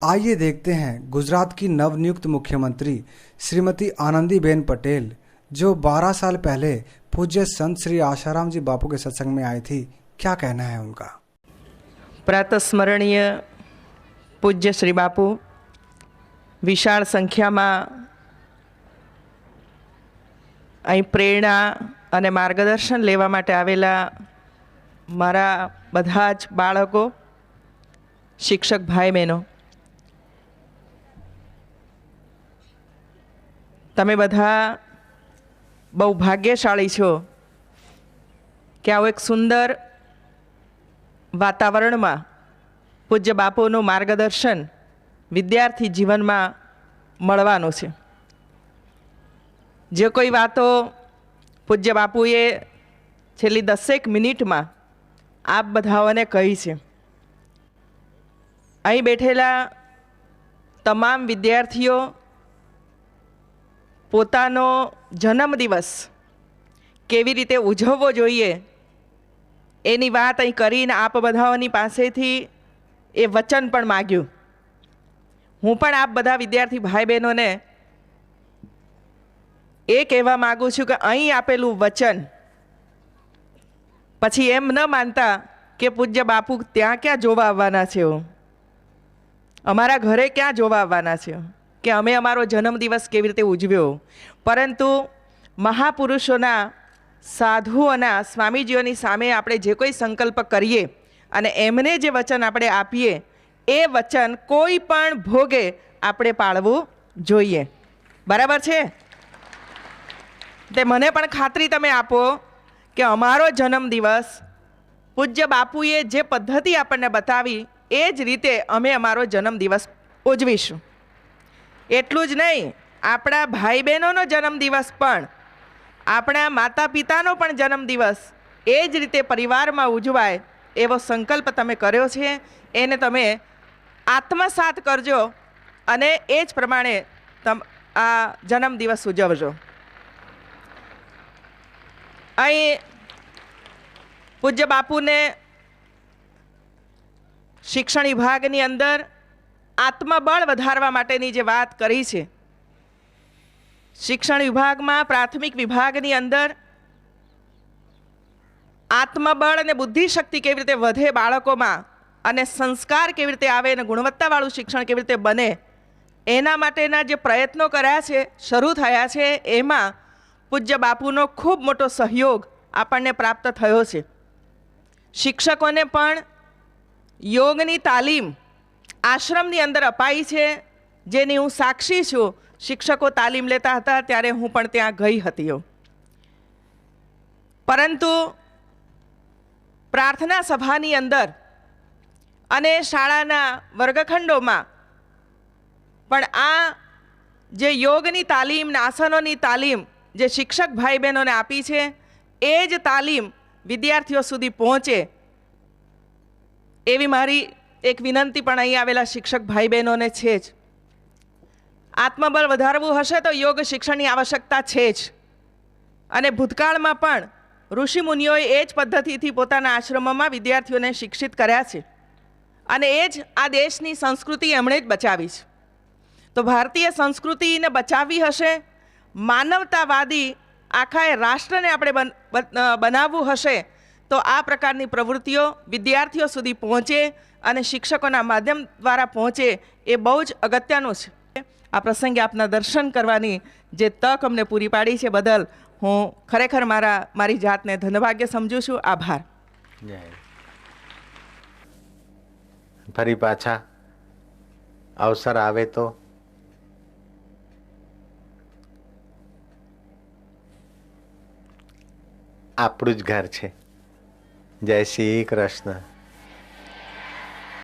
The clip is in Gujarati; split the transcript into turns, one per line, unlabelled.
आइए देखते हैं गुजरात की नवनियुक्त मुख्यमंत्री श्रीमती आनंदीबेन पटेल, जो 12 साल पहले पूज्य संत श्री आशाराम जी बापू के सत्संग में आई थी, क्या कहना है उनका।
प्रातस्मरणीय पूज्य श्री बापू विशाल संख्या में अहीं प्रेरणा अने मार्गदर्शन लेवा माटे आवेला मारा बधा ज बाळको, शिक्षक भाई बहनों, तमे बधा बहु भाग्यशाળી छो कि आवुं एक सुंदर वातावरण में पूज्य बापूનું मार्गदर्शन विद्यार्थी जीवन में मळवानुं छे। जे कोई वातो पूज्य बापूए छेल्ली 10 मिनिट में आप बधाओने कही छे। अहीं बेठेला तमाम विद्यार्थीओ पोतानो जन्मदिवस केवी रीते उजवવો જોઈએ એની વાત અહીં કરીને આપ બધાઓની પાસેથી એ વચન પણ માગ્યું। હું પણ આપ બધા વિદ્યાર્થી ભાઈ બહેનોને એ કહેવા માગું છું કે અહીં આપેલું વચન પછી એમ ન માનતા કે પૂજ્ય બાપુ ત્યાં ક્યાં જોવા આવવાના છે, અમારા ઘરે ક્યાં જોવા આવવાના છે, કે અમે અમારો જન્મદિવસ કેવી રીતે ઉજવ્યો, પરંતુ મહાપુરુષોના સાધુઓના સ્વામીજીઓની સામે આપણે જે કોઈ સંકલ્પ કરીએ અને એમને જે વચન આપણે આપીએ એ વચન કોઈ પણ ભોગે આપણે પાળવું જોઈએ। બરાબર છે? તે મને પણ ખાતરી તમે આપો કે અમારો જન્મદિવસ પૂજ્ય બાપુએ જે પદ્ધતિ આપણને બતાવી એ જ રીતે અમે અમારો જન્મદિવસ ઉજવીશું। એટલું જ નહીં, આપણા ભાઈ બહેનોનો જન્મદિવસ પણ, આપણા માતા પિતાનો પણ જન્મદિવસ એ જ રીતે પરિવારમાં ઉજવાય એવો સંકલ્પ તમે કર્યો છે, એને તમે આત્મસાત કરજો અને એ જ પ્રમાણે આ જન્મદિવસ ઉજવજો। અહીં પૂજ્ય બાપુને શિક્ષણ વિભાગની અંદર આત્મબળ વધારવા માટેની જે વાત કરી છે, શિક્ષણ વિભાગમાં પ્રાથમિક વિભાગની અંદર આત્મબળ અને બુદ્ધિશક્તિ કેવી રીતે વધે બાળકોમાં અને સંસ્કાર કેવી રીતે આવે અને ગુણવત્તાવાળું શિક્ષણ કેવી રીતે બને એના માટેના જે પ્રયત્નો કર્યા છે, શરૂ થયા છે, એમાં પૂજ્ય બાપુનો ખૂબ મોટો સહયોગ આપણને પ્રાપ્ત થયો છે। શિક્ષકોને પણ યોગની તાલીમ આશ્રમની અંદર અપાઈ છે, જેની હું સાક્ષી છું। શિક્ષકો તાલીમ લેતા હતા ત્યારે હું પણ ત્યાં ગઈ હતી। પરંતુ પ્રાર્થના સભાની અંદર અને શાળાના વર્ગખંડોમાં પણ આ જે યોગની તાલીમ ને આસનોની તાલીમ જે શિક્ષક ભાઈ બહેનોને આપી છે એ જ તાલીમ વિદ્યાર્થીઓ સુધી પહોંચે એવી મારી એક વિનંતી પણ અહીં આવેલા શિક્ષક ભાઈ બહેનોને છે જ। આત્મબળ વધારવું હશે તો યોગ શિક્ષણની આવશ્યકતા છે જ, અને ભૂતકાળમાં પણ ઋષિમુનિઓએ એ જ પદ્ધતિથી પોતાના આશ્રમોમાં વિદ્યાર્થીઓને શિક્ષિત કર્યા છે, અને એ જ આ દેશની સંસ્કૃતિ એમણે જ બચાવી છે। તો ભારતીય સંસ્કૃતિને બચાવવી હશે, માનવતાવાદી આખા રાષ્ટ્રને આપણે બનાવવું હશે, તો આ પ્રકારની પ્રવૃત્તિઓ વિદ્યાર્થીઓ સુધી પહોંચે અને શિક્ષકોના માધ્યમ દ્વારા પહોંચે એ બહુ જ અગત્યનું છે। આ પ્રસંગે આપના દર્શન કરવાની જે તક અમને પૂરી પાડી છે બદલ હું ખરેખર મારી જાતને ધન્યભાગ્ય સમજું છું। આભાર।
ફરી પાછા અવસર આવે તો આપણું જ ઘર છે। જય શ્રી કૃષ્ણ।